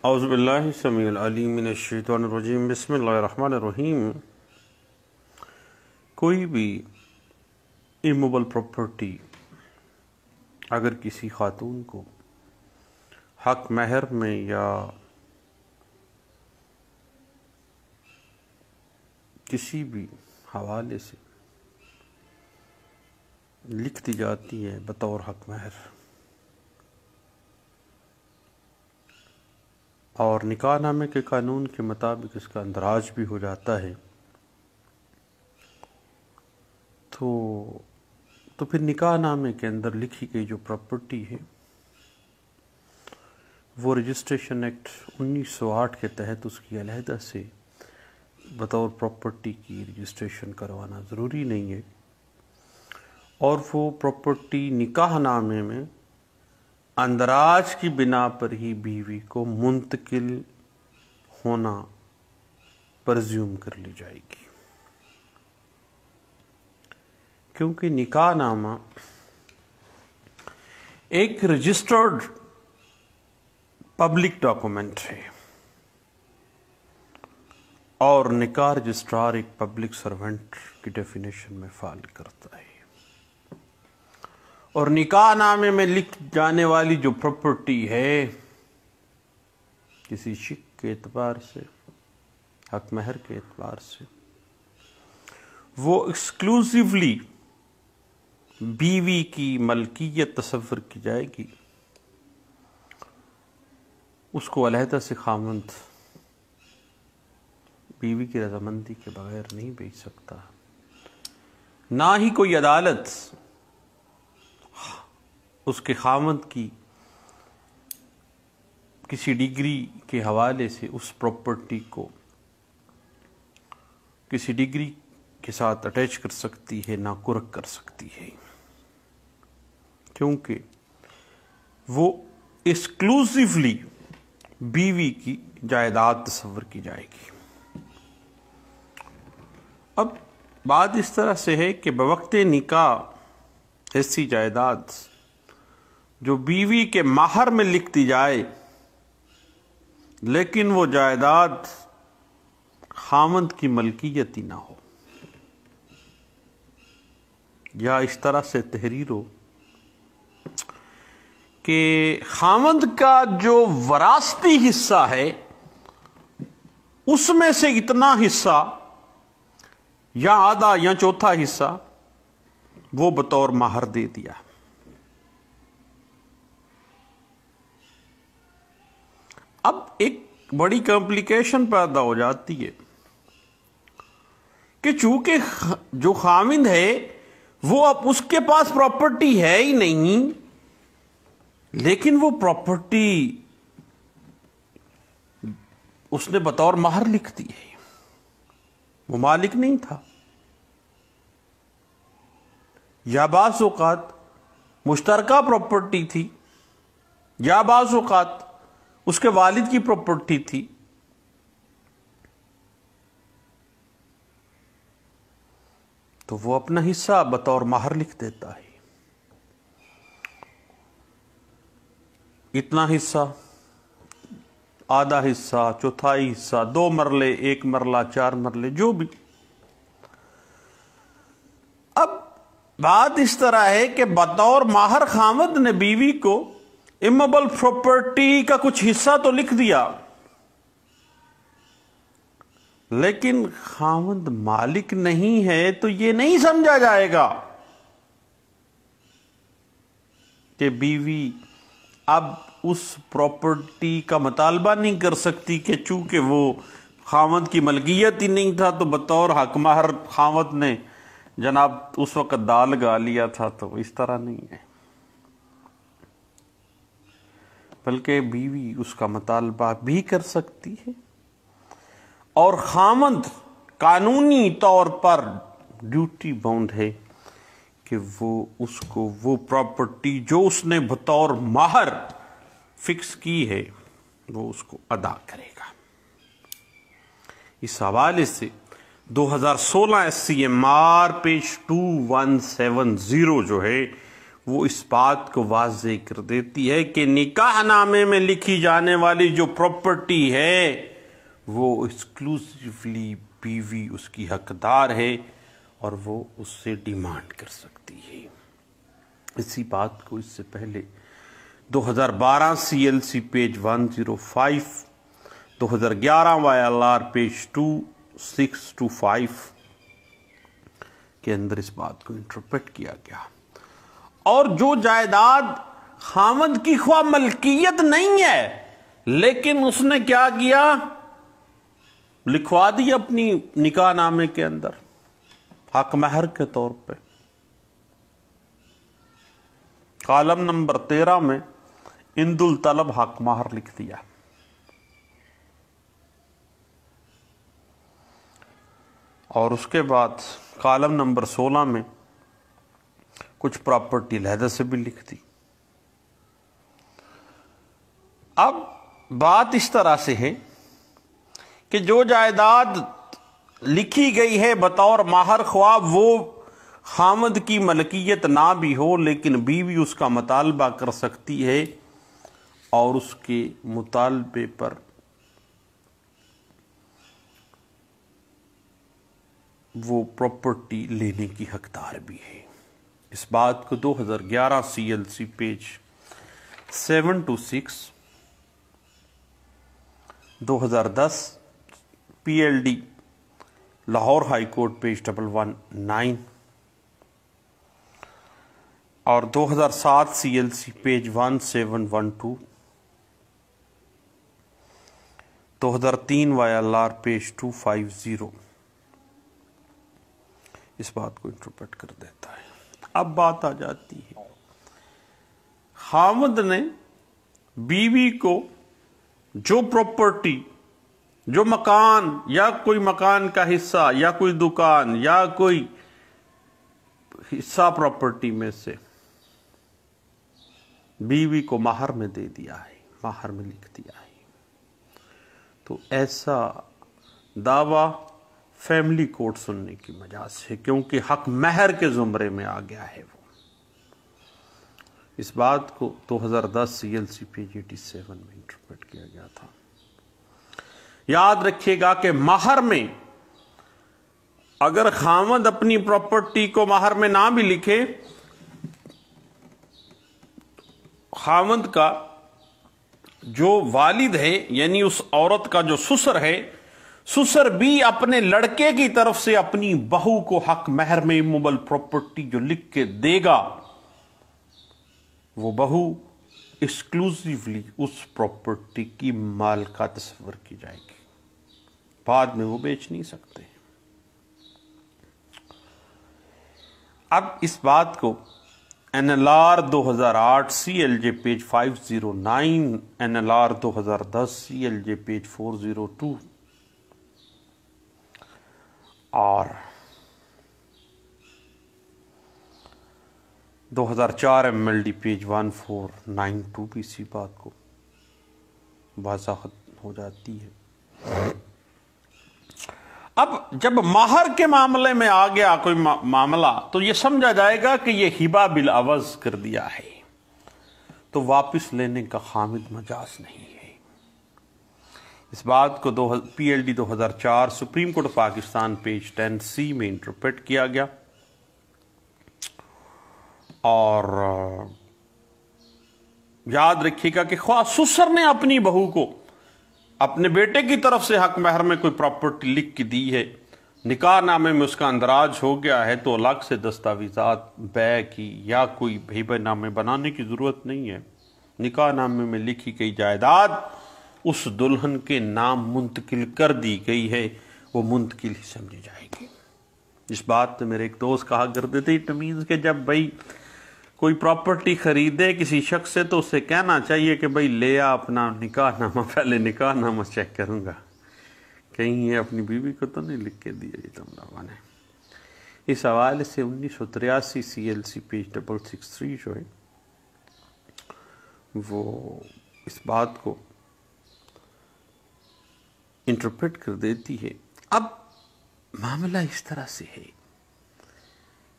औज़ुबिल्लाहि समीउल अलीम मिनश्शैतानिर रजीम बिस्मिल्लाहिर रहमानिर रहीम। कोई भी immovable property अगर किसी खातून को हक महर में या किसी भी हवाले से लिख दी जाती है बतौर हक महर और निकाहनामे के कानून के मुताबिक इसका अंदराज भी हो जाता है, तो फिर निकाहनामे के अंदर लिखी गई जो प्रॉपर्टी है वो रजिस्ट्रेशन एक्ट 1908 के तहत उसकी अलहदा से बतौर प्रॉपर्टी की रजिस्ट्रेशन करवाना ज़रूरी नहीं है और वो प्रॉपर्टी निकाहनामे में अंदराज की बिना पर ही बीवी को मुंतकिल होना परज्यूम कर ली जाएगी, क्योंकि निकाहनामा एक रजिस्टर्ड पब्लिक डॉक्यूमेंट है और निकाह रजिस्ट्रार एक पब्लिक सर्वेंट की डेफिनेशन में फॉल करता है और निकाहनामे में लिख जाने वाली जो प्रॉपर्टी है किसी शिक के एतबार से, हक महर के एतबार से, वो एक्सक्लूसिवली बीवी की मलकियत तस्वर की जाएगी। उसको अलहदा से खामंद बीवी की रजामंदी के बगैर नहीं बेच सकता, ना ही कोई अदालत उसके खामंद की किसी डिग्री के हवाले से उस प्रॉपर्टी को किसी डिग्री के साथ अटैच कर सकती है, ना कुर्क कर सकती है, क्योंकि वो एक्सक्लूसिवली बीवी की जायदाद तस्वर की जाएगी। अब बात इस तरह से है कि बवक्ते निकाह ऐसी जायदाद जो बीवी के महर में लिख दी जाए लेकिन वो जायदाद खामंद की मलकियत ही ना हो, या इस तरह से तहरीर हो कि खामंद का जो वरासती हिस्सा है उसमें से इतना हिस्सा या आधा या चौथा हिस्सा वो बतौर महर दे दिया। अब एक बड़ी कॉम्प्लिकेशन पैदा हो जाती है कि चूंकि जो खामिंद है वो अब उसके पास प्रॉपर्टी है ही नहीं, लेकिन वो प्रॉपर्टी उसने बतौर महर लिख दी है, वो मालिक नहीं था। या बाज़ औक़ात मुश्तरका प्रॉपर्टी थी, या बाज़ औक़ात उसके वालिद की प्रॉपर्टी थी, तो वो अपना हिस्सा बतौर महर लिख देता है। इतना हिस्सा, आधा हिस्सा, चौथाई हिस्सा, 2 मरले, 1 मरला, 4 मरले, जो भी। अब बात इस तरह है कि बतौर महर खामद ने बीवी को इमूवेबल प्रॉपर्टी का कुछ हिस्सा तो लिख दिया, लेकिन खामद मालिक नहीं है, तो ये नहीं समझा जाएगा कि बीवी अब उस प्रॉपर्टी का मुतालबा नहीं कर सकती कि चूंकि वो खामद की मलकियत ही नहीं था तो बतौर हक महर खामद ने जनाब उस वक्त दाल गा लिया था। तो इस तरह नहीं है, बल्कि बीवी उसका मुतालबा भी कर सकती है और खामद कानूनी तौर पर ड्यूटी बाउंड है कि वो उसको वो प्रॉपर्टी जो उसने बतौर महर फिक्स की है वो उसको अदा करेगा। इस हवाले से 2016 SCMR पेज 2170 जो है वो इस बात को वाज़े कर देती है कि निकाहनामे में लिखी जाने वाली जो प्रॉपर्टी है वो एक्सक्लूसिवली बीवी उसकी हकदार है और वो उससे डिमांड कर सकती है। इसी बात को इससे पहले 2012 CLC पेज 105, 2011 YLR पेज 2625 के अंदर इस बात को इंटरप्रेट किया गया। और जो जायदाद खामद की ख्वाह मलकियत नहीं है, लेकिन उसने क्या किया, लिखवा दी अपनी निकाहनामे के अंदर हक महर के तौर पे। कॉलम नंबर 13 में इंदुल तलब हक महर लिख दिया। और उसके बाद कॉलम नंबर 16 में कुछ प्रॉपर्टी लहदा से भी लिख दी। अब बात इस तरह से है कि जो जायदाद लिखी गई है बतौर महर ख्वाह वो खामद की मलकियत ना भी हो, लेकिन बीवी उसका मुतालबा कर सकती है और उसके मुतालबे पर वो प्रॉपर्टी लेने की हकदार भी है। इस बात को 2011 CLC page 726, 2010 PLD Lahore high court page 119 और 2007 CLC पेज 1712, 2003 YLR पेज 250 इस बात को इंटरप्रेट कर देता है। अब बात आ जाती है, खामद ने बीवी को जो प्रॉपर्टी, जो मकान या कोई मकान का हिस्सा या कोई दुकान या कोई हिस्सा प्रॉपर्टी में से बीवी को महर में दे दिया है, महर में लिख दिया है, तो ऐसा दावा फैमिली कोर्ट सुनने की मजाज है, क्योंकि हक महर के जुमरे में आ गया है वो। इस बात को 2010 CLC पेज 87 में इंटरप्रेट किया गया था। याद रखिएगा कि महर में अगर खामद अपनी प्रॉपर्टी को महर में ना भी लिखे, खामद का जो वालिद है यानी उस औरत का जो ससुर है, ससुर भी अपने लड़के की तरफ से अपनी बहू को हक महर में इमूवेबल प्रॉपर्टी जो लिख के देगा, वो बहू एक्सक्लूसिवली उस प्रॉपर्टी की मालिका तस्वर की जाएगी, बाद में वो बेच नहीं सकते। अब इस बात को NLR 2008 CLJ page 509, NLR 2010 CLJ page 402 और 2004 MLD पेज 1492 भी इसी बात को वजाहत हो जाती है। अब जब महर के मामले में आ गया कोई मामला, तो यह समझा जाएगा कि यह हिबा बिल अवज कर दिया है, तो वापस लेने का खामिद मजाज नहीं है। इस बात को PLD 2004 supreme court Pakistan page 10C में इंटरप्रेट किया गया और याद रखिएगा कि ख्वाह ससुर ने अपनी बहू को अपने बेटे की तरफ से हक महर में कोई प्रॉपर्टी लिख के दी है, निकाहनामे में उसका अंदराज हो गया है, तो अलग से दस्तावेजात बै की या कोई हिबानामे बनाने की जरूरत नहीं है। निकाहनामे में लिखी गई जायदाद उस दुल्हन के नाम मुंतकिल कर दी गई है, वो मुंतकिल ही समझी जाएगी। इस बात पे मेरे एक दोस्त कहा करते थे तमीज के, जब भाई कोई प्रॉपर्टी खरीदे किसी शख्स से तो उसे कहना चाहिए कि भाई ले आ अपना निकाहनामा, पहले निकाहनामा चेक करूंगा कहीं ये अपनी बीवी को तो नहीं लिख के दिया तुम लोगों ने। इस हवाले से 1983 CLC पेज 663 जो है वो इस बात को इंटरप्रेट कर देती है। अब मामला इस तरह से है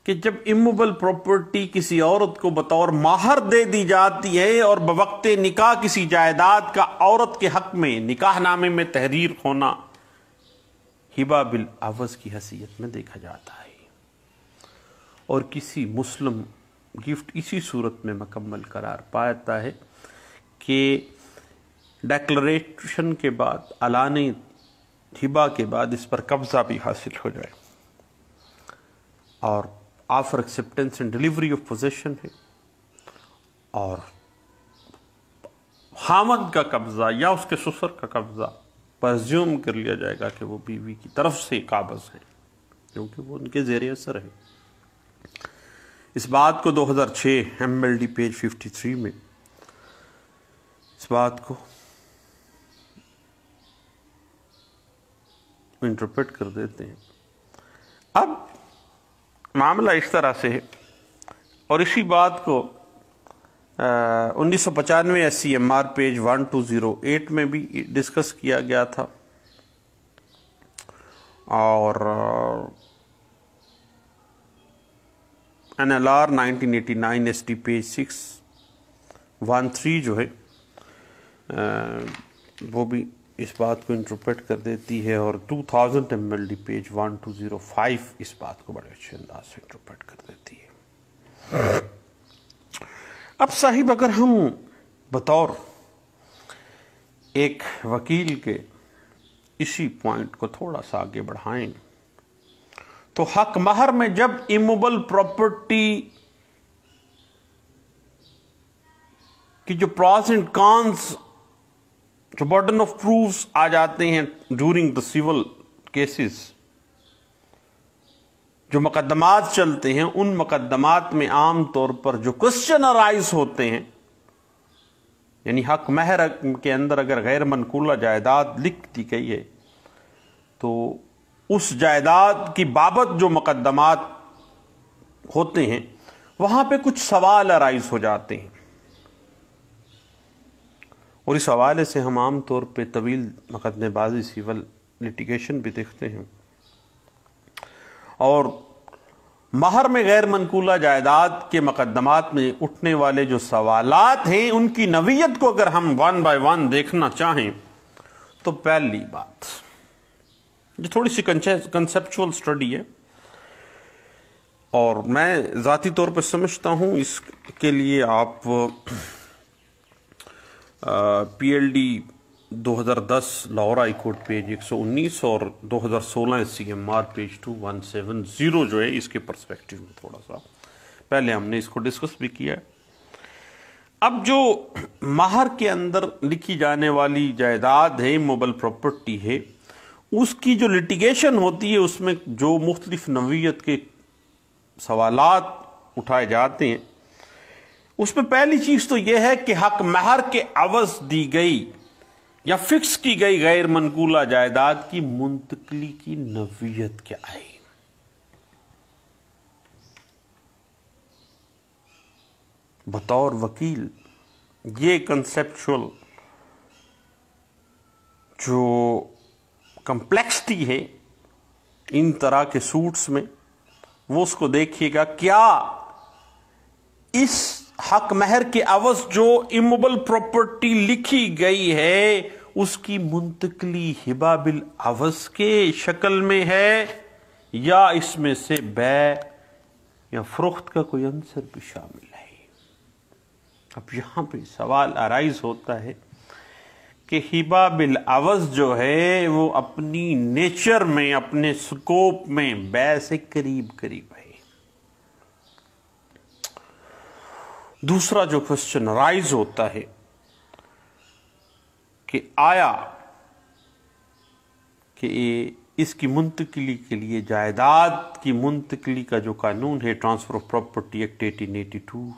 कि जब इमूवेबल प्रॉपर्टी किसी औरत को बतौर माहर दे दी जाती है और बवक्ते निकाह किसी जायदाद का औरत के हक में निकाहनामे में तहरीर होना हिबा बिल अवज की हैसियत में देखा जाता है और किसी मुस्लिम गिफ्ट इसी सूरत में मुकम्मल करार पाता है कि डिक्लेरेशन के बाद अलानी हिबा के बाद इस पर कब्जा भी हासिल हो जाए और offer acceptance and delivery of possession है और खामद का कब्जा या उसके ससुर का कब्जा परज्यूम कर लिया जाएगा कि वो बीवी की तरफ से काबज है क्योंकि वो उनके ज़ेरे असर है। इस बात को 2006 MLD पेज 53 में इस बात को इंटरप्रेट कर देते हैं। अब मामला इस तरह से है और इसी बात को 1995 SCMR पेज 1208 में भी डिस्कस किया गया था और NLR 1989 SD पेज 613 जो है वो भी इस बात को इंटरप्रेट कर देती है और 2000 MLD पेज 1205 इस बात को बड़े अच्छे अंदाज से इंटरप्रेट कर देती है। अब साहिब अगर हम बतौर एक वकील के इसी पॉइंट को थोड़ा सा आगे बढ़ाएं तो हक महर में जब इमूवेबल प्रॉपर्टी की जो प्रॉस एंड कॉन्स जो बर्डन ऑफ प्रूफ्स आ जाते हैं ड्यूरिंग द सिविल केसेस, जो मुकदमात चलते हैं उन मुकदमात में आम तौर पर जो क्वेश्चन अराइज होते हैं यानी हक महर के अंदर अगर गैर मनकूला जायदाद लिख दी गई है तो उस जायदाद की बाबत जो मुकदमात होते हैं वहां पे कुछ सवाल अराइज हो जाते हैं और इस हवाले से हम आम तौर पे तवील मुकदमेबाजी सिविल लिटिगेशन भी देखते हैं और महर में गैर मनकूला जायदाद के मुकदमात में उठने वाले जो सवालात हैं उनकी नवीयत को अगर हम 1 बाय 1 देखना चाहें तो पहली बात जो थोड़ी सी कंसेप्चुअल स्टडी है और मैं ज़ाती तौर पर समझता हूं इसके लिए आप PLD 2010 Lahore high court page 119 और 2016 SCMR पेज 2170 जो है इसके पर्सपेक्टिव में थोड़ा सा पहले हमने इसको डिस्कस भी किया है। अब जो महर के अंदर लिखी जाने वाली जायदाद है इमूवेबल प्रॉपर्टी है उसकी जो लिटिगेशन होती है उसमें जो मुख्तलिफ नवीयत के सवालात उठाए जाते हैं उसमें पहली चीज तो यह है कि हक महर के अवज दी गई या फिक्स की गई गैर मनकूला जायदाद की मुंतकली की नवीयत क्या है। बतौर वकील ये कंसेप्चुअल जो कम्प्लेक्सिटी है इन तरह के सूट्स में वो उसको देखिएगा क्या इस हक महर के अवज जो इमूवेबल प्रॉपर्टी लिखी गई है उसकी मुंतकली हिबा बिल अवज के शक्ल में है या इसमें से बै या फरोख्त का कोई अंसर भी शामिल है। अब यहां पे सवाल अराइज होता है कि हिबा बिल अवज जो है वो अपनी नेचर में अपने स्कोप में बै से करीब करीब है। दूसरा जो क्वेश्चन राइज होता है कि आया कि इसकी मुंतकली के लिए जायदाद की मुंतकली का जो कानून है ट्रांसफर ऑफ प्रॉपर्टी एक्ट 1882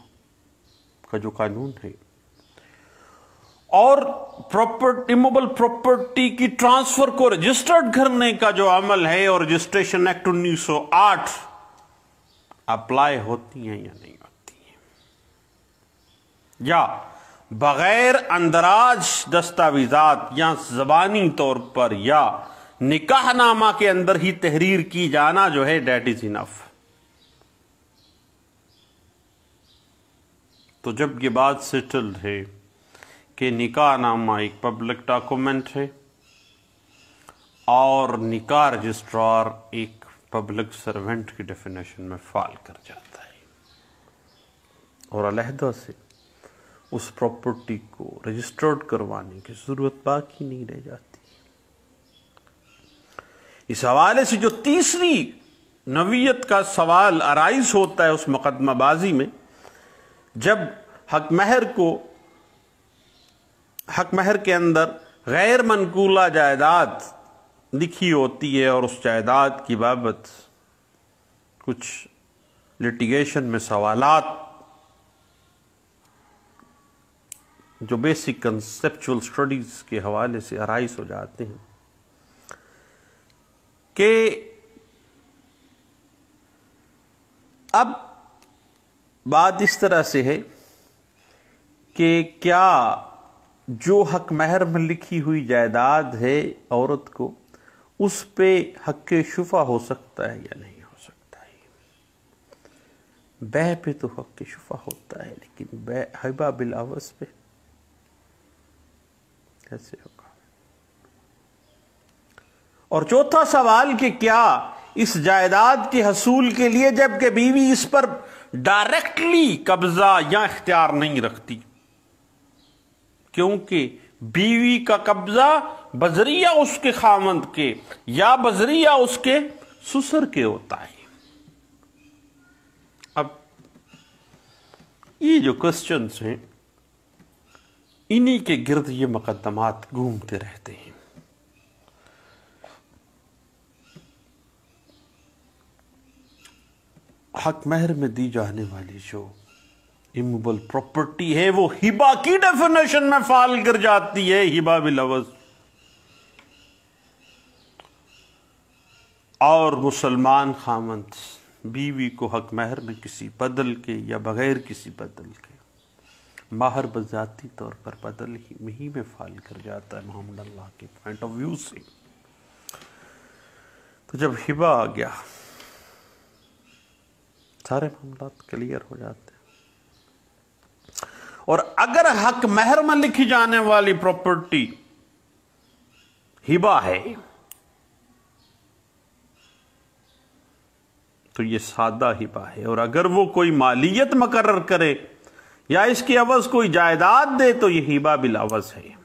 का जो कानून है और इमूवेबल प्रॉपर्टी की ट्रांसफर को रजिस्टर्ड करने का जो अमल है और रजिस्ट्रेशन एक्ट 1908 अप्लाई होती हैं या नहीं या बगैर अंदराज दस्तावेजात या ज़बानी तौर पर या निकाहनामा के अंदर ही तहरीर की जाना जो है डेट इज इनफ। तो जब ये बात सेटल्ड है कि निकाह नामा एक पब्लिक डॉक्यूमेंट है और निकाह रजिस्ट्रार एक पब्लिक सर्वेंट की डेफिनेशन में फॉल कर जाता है और अलहदा से उस प्रॉपर्टी को रजिस्टर्ड करवाने की जरूरत बाकी नहीं रह जाती। इस हवाले से जो तीसरी नवीयत का सवाल अराइज होता है उस मुकदमाबाजी में, जब हक महर के अंदर गैर मनकूला जायदाद लिखी होती है और उस जायदाद की बाबत कुछ लिटिगेशन में सवालात जो बेसिक कंसेप्चुअल स्टडीज के हवाले से अराइज हो जाते हैं कि अब बात इस तरह से है कि क्या जो हक महर में लिखी हुई जायदाद है औरत को, उस पे हक शुफा हो सकता है या नहीं हो सकता है। बै पे तो हक शुफा होता है, लेकिन बै हिबा बिल अवज पे कैसे होगा। और चौथा सवाल कि क्या इस जायदाद के हसूल के लिए, जबकि बीवी इस पर डायरेक्टली कब्जा या इख्तियार नहीं रखती, क्योंकि बीवी का कब्जा बजरिया उसके खामंद के या बजरिया उसके ससुर के होता है। अब ये जो क्वेश्चंस हैं, इन्हीं के गिर्द ये मुकदमात घूमते रहते हैं। हक महर में दी जाने वाली जो इमूवेबल प्रॉपर्टी है वो हिबा की डेफिनेशन में फॉल कर जाती है, हिबा बिल अवज। और मुसलमान खामंद बीवी को हक महर में किसी बदल के या बगैर किसी बदल के माहर बजाती तौर पर बदल ही में फॉल कर जाता है मोहम्मद अल्लाह के पॉइंट ऑफ व्यू से। तो जब हिबा आ गया सारे मामला क्लियर हो जाते हैं। और अगर हक महर में लिखी जाने वाली प्रॉपर्टी हिबा है तो ये सादा हिबा है, और अगर वो कोई मालियत मुकर्रर करे या इसकी अवज कोई जायदाद दे तो ये हिबा बिल अवज है।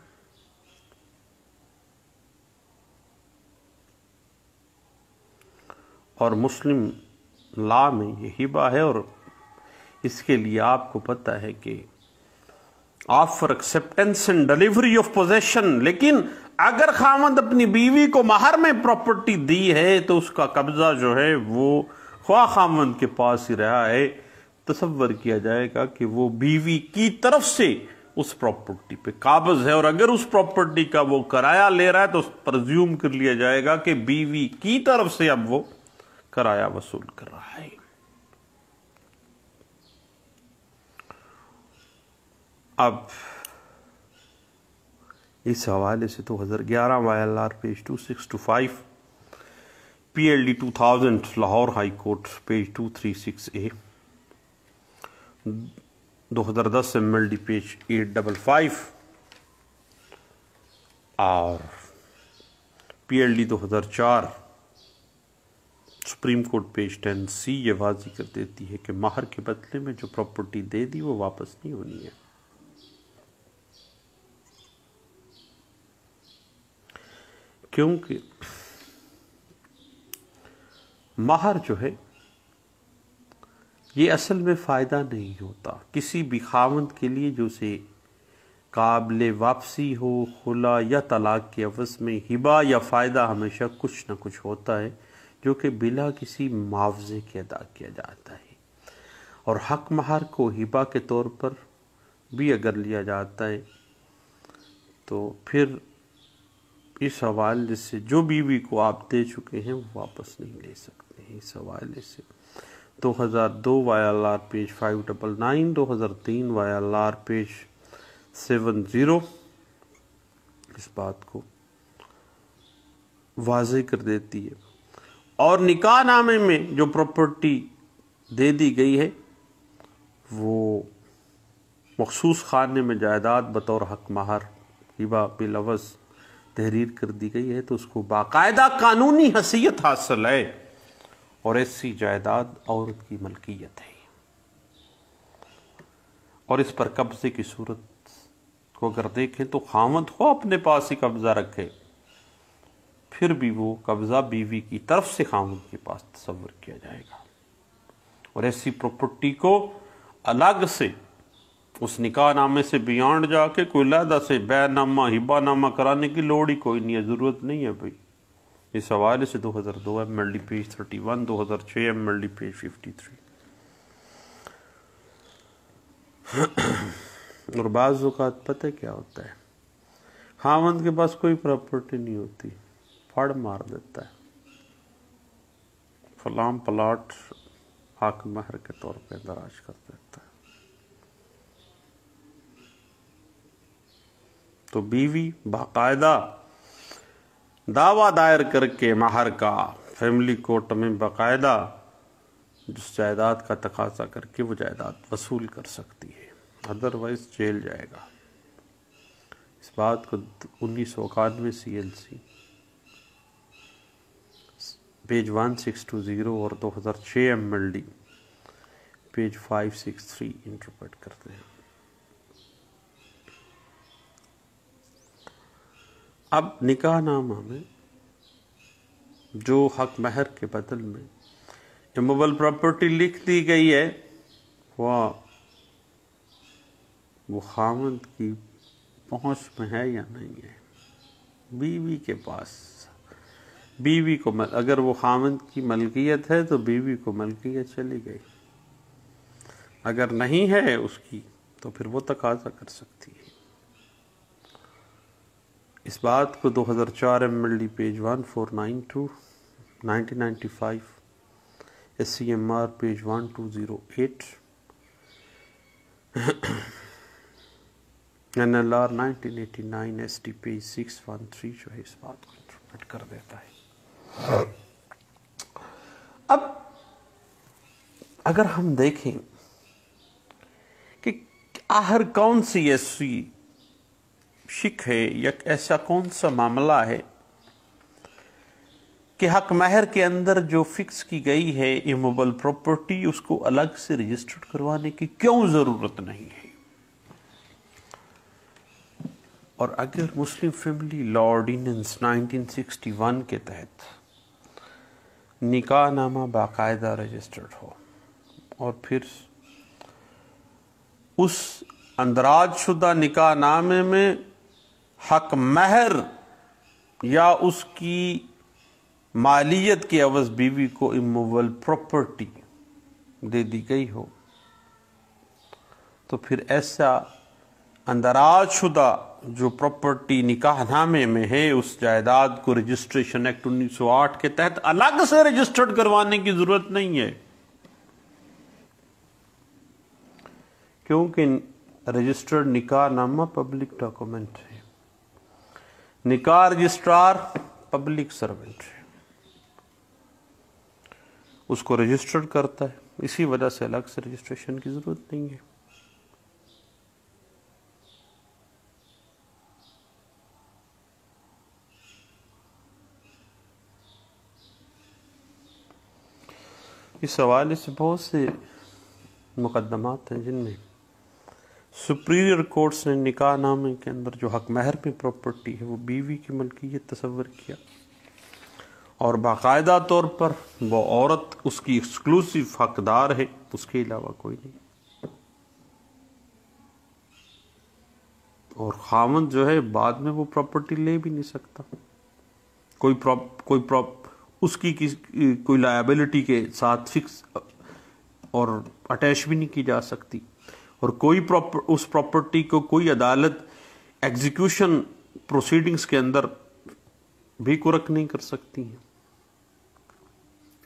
और मुस्लिम लॉ में ये हिबा है, और इसके लिए आपको पता है कि offer acceptance and delivery of possession. लेकिन अगर खामद अपनी बीवी को महर में प्रॉपर्टी दी है तो उसका कब्जा जो है वो ख्वाह खामद के पास ही रहा है। तसव्वुर किया जाएगा कि वो बीवी की तरफ से उस प्रॉपर्टी पे काबिज है, और अगर उस प्रॉपर्टी का वो किराया ले रहा है तो प्रेज्यूम कर लिया जाएगा कि बीवी की तरफ से अब वो किराया वसूल कर रहा है। अब इस हवाले से 2011 YLR page 2625, PLD 2000 Lahore high court page 236A, 2010 MLD page 855 और PLD 2004 supreme court page 10C ये वाज़ी कर देती है कि महर के बदले में जो प्रॉपर्टी दे दी वो वापस नहीं होनी है। क्योंकि महर जो है ये असल में फ़ायदा नहीं होता किसी भी खावंद के लिए जो से काबिल वापसी हो, खुला या तलाक के अवज़ में हिबा या फ़ायदा हमेशा कुछ न कुछ होता है जो कि बिला किसी मुआवजे के अदा किया जाता है। और हक महर को हिबा के तौर पर भी अगर लिया जाता है तो फिर इस हवाले से जो बीवी को आप दे चुके हैं वो वापस नहीं ले सकते हैं। इस हवाले से 2002 YLR पेज 599, 2003 YLR पेज 70 इस बात को वाज़ेह कर देती है। और निकाह नामे में जो प्रॉपर्टी दे दी गई है वो मखसूस खाने में जायदाद बतौर हक महर हिबा बिलवज़ तहरीर कर दी गई है तो उसको बाकायदा कानूनी हैसियत हासिल है और ऐसी जायदाद औरत की मलकियत है और इस पर कब्जे की सूरत को अगर देखें तो खामद को अपने पास ही कब्जा रखे फिर भी वो कब्जा बीवी की तरफ से खामद के पास तस्वर किया जाएगा और ऐसी प्रॉपर्टी को अलग से उस निकाह नामे से बियॉन्ड जाके कोई लहदा से बैनामा हिबानामा कराने की लोड़ ही कोई नहीं है, जरूरत नहीं है भाई। इस हवाले से 2002 MLD पेज 31, 2006 MLD पेज 53। और बाज़ औक़ात पता क्या होता है, खामद के पास कोई प्रॉपर्टी नहीं होती, फड़ मार देता है, फलाम प्लाट हक महर के तौर पे दराज कर देता है। तो बीवी बाकायदा दावा दायर करके महर का फैमिली कोर्ट में बाकायदा जिस जायदाद का तकाजा करके वो जायदाद वसूल कर सकती है, अदरवाइज जेल जाएगा। इस बात को 1991 CLC पेज 1620 और 2006 MLD पेज 563 इंटरप्रेट करते हैं। अब निकाह नामा में जो हक महर के बदल में इमूवेबल प्रॉपर्टी लिख दी गई है वो खामद की पहुंच में है या नहीं है, बीवी के पास। बीवी को अगर वो खामद की मलकियत है तो बीवी को मलकियत चली गई, अगर नहीं है उसकी तो फिर वो तकाजा कर सकती है। इस बात को 2004 MLD page 1492, 1995 SCMR page 1208, NLR 1989 SD page 613 जो है इस बात को इंटरप्रेट कर देता है। अब अगर हम देखें कि आखिर कौन सी ऐसी शिक है या ऐसा कौन सा मामला है कि हक महर के अंदर जो फिक्स की गई है इमूवेबल प्रॉपर्टी उसको अलग से रजिस्टर्ड करवाने की क्यों जरूरत नहीं है। और अगर मुस्लिम फैमिली लॉ ऑर्डिनेंस 1961 के तहत निकाह नामा बाकायदा रजिस्टर्ड हो और फिर उस अंदराज शुदा निकाह नामे में हक महर या उसकी मालियत के अवज़ बीवी को इमूवेबल प्रॉपर्टी दे दी गई हो तो फिर ऐसा अंदराज शुदा जो प्रॉपर्टी निकाहनामे में है उस जायदाद को रजिस्ट्रेशन एक्ट 1908 के तहत अलग से रजिस्टर्ड करवाने की जरूरत नहीं है, क्योंकि रजिस्टर्ड निकाहनामा पब्लिक डॉक्यूमेंट है, निकाह रजिस्ट्रार पब्लिक सर्वेंट है, उसको रजिस्टर्ड करता है, इसी वजह से अलग से रजिस्ट्रेशन की जरूरत नहीं है। इस हवाले से बहुत से मुकदमात हैं जिनमें सुप्रीरियर कोर्ट्स ने निकाह नामे के अंदर जो हक महर पे प्रॉपर्टी है वो बीवी की मलकियत तस्वर किया और बाकायदा तौर पर वो औरत उसकी एक्सक्लूसिव हकदार है, उसके अलावा कोई नहीं। और खामद जो है बाद में वो प्रॉपर्टी ले भी नहीं सकता, उसकी कोई लायबिलिटी के साथ फिक्स और अटैच भी नहीं की जा सकती और कोई उस प्रॉपर्टी को कोई अदालत एग्जीक्यूशन प्रोसीडिंग्स के अंदर भी कुरक नहीं कर सकती है।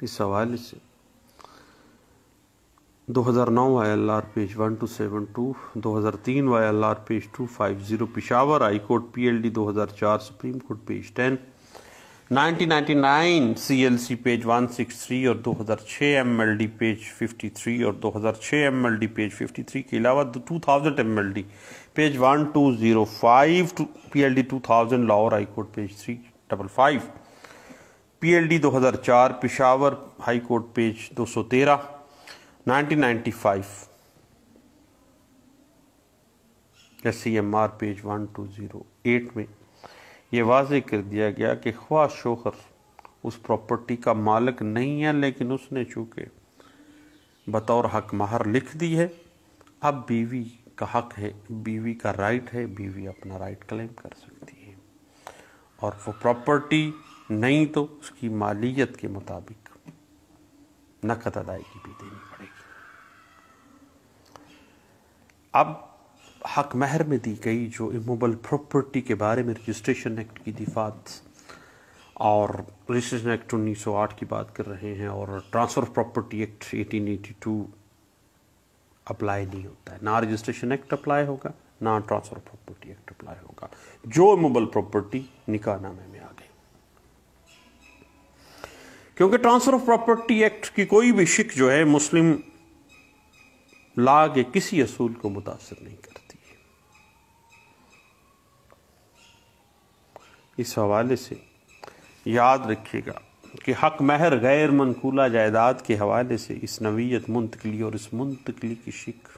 इस हवाले से 2009 YLR page 1272, 2003 YLR page 250, Peshawar high court PLD 2004 supreme court page 10, 1999 CLC page 163 और 2006 MLD पेज 53 और 2006 MLD पेज 53 के अलावा 2000 MLD page 1205 PLD 2000 Lahore high court page 355 PLD 2004 Peshawar high court page 213 1995 SCMR page 1208 में ये वाज़े कर दिया गया कि ख्वाह शोहर उस प्रॉपर्टी का मालिक नहीं है, लेकिन उसने चूँकि बतौर हक महर लिख दी है, अब बीवी का हक है, बीवी का राइट है, बीवी अपना राइट क्लेम कर सकती है और वो प्रॉपर्टी नहीं तो उसकी मालियत के मुताबिक नकद अदायगी भी देनी पड़ेगी। अब हक महर में दी गई जो इमूवेबल प्रॉपर्टी के बारे में रजिस्ट्रेशन एक्ट की दिफात और रजिस्ट्रेशन एक्ट 1908 की बात कर रहे हैं और transfer of property act 1882 apply नहीं होता है। ना रजिस्ट्रेशन एक्ट अप्लाई होगा, ना transfer of property act apply होगा जो इमूवेबल प्रॉपर्टी निकाहनामे में आ गई, क्योंकि ट्रांसफ़र ऑफ प्रॉपर्टी एक्ट की कोई भी शिक जो है मुस्लिम लॉ के किसी असूल को मुतासर नहीं करती। इस हवाले से याद रखिएगा कि हक महर गैर मनकूला जायदाद के हवाले से इस नवीयत मुंतकली और इस मुंतकली की शिक,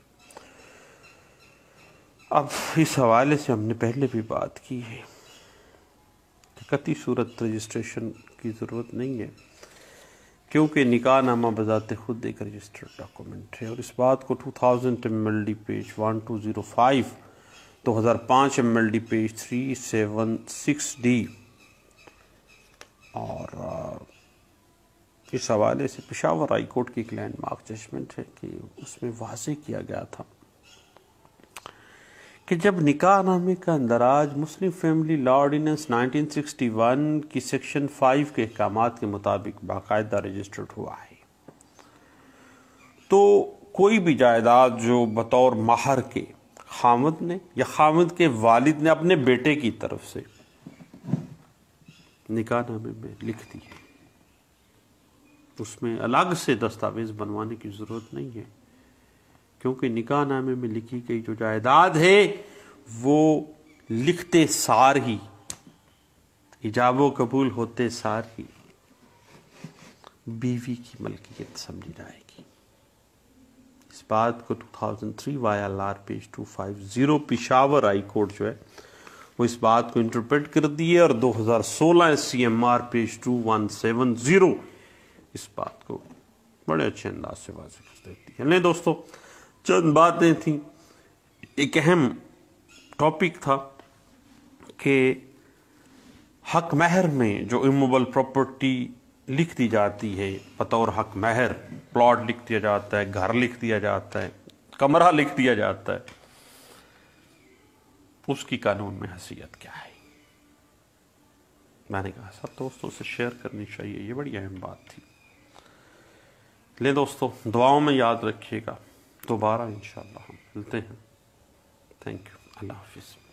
अब इस हवाले से हमने पहले भी बात की है कि कतई सूरत रजिस्ट्रेशन की ज़रूरत नहीं है, क्योंकि निकाहनामा बज़ाते खुद एक रजिस्टर्ड डॉक्यूमेंट है और इस बात को 2000 MLD page 1205 2005 MLD page 376D और इस हवाले से पेशावर हाई कोर्ट की एक लैंडमार्क जजमेंट है कि उसमें वाज़े किया गया था कि जब निकाहनामे का अंदराज मुस्लिम फैमिली लॉ ऑर्डिनेंस 1961 की सेक्शन 5 के अहकामात के मुताबिक बाकायदा रजिस्टर्ड हुआ है, तो कोई भी जायदाद जो बतौर महर के खामद ने या खामद के वालिद ने अपने बेटे की तरफ से निकाहनामे में लिख दी है, उसमें अलग से दस्तावेज बनवाने की ज़रूरत नहीं है, क्योंकि निकाहनामे में लिखी गई जो जायदाद है वो लिखते सार ही, इजाबो कबूल होते सार ही बीवी की मलकियत समझी जाएगी। इस बात को 2003 YLR page 250 Peshawar high court जो है वो इस बात को इंटरप्रेट कर दी है और 2016 SCMR पेज 2170 इस बात को बड़े अच्छे अंदाज से वाज़ेह कर देती है। नहीं दोस्तों, चंद बातें थी, एक अहम टॉपिक था कि हक महर में जो इमूवेबल प्रॉपर्टी लिख दी जाती है बतौर हक महर, प्लॉट लिख दिया जाता है, घर लिख दिया जाता है, कमरा लिख दिया जाता है, उसकी कानून में हैसियत क्या है। मैंने कहा सब दोस्तों से शेयर करनी चाहिए, ये बड़ी अहम बात थी। ले दोस्तों, दुआओं में याद रखिएगा, दोबारा इंशाअल्लाह हम मिलते हैं। थैंक यू, अल्लाह हाफिज़।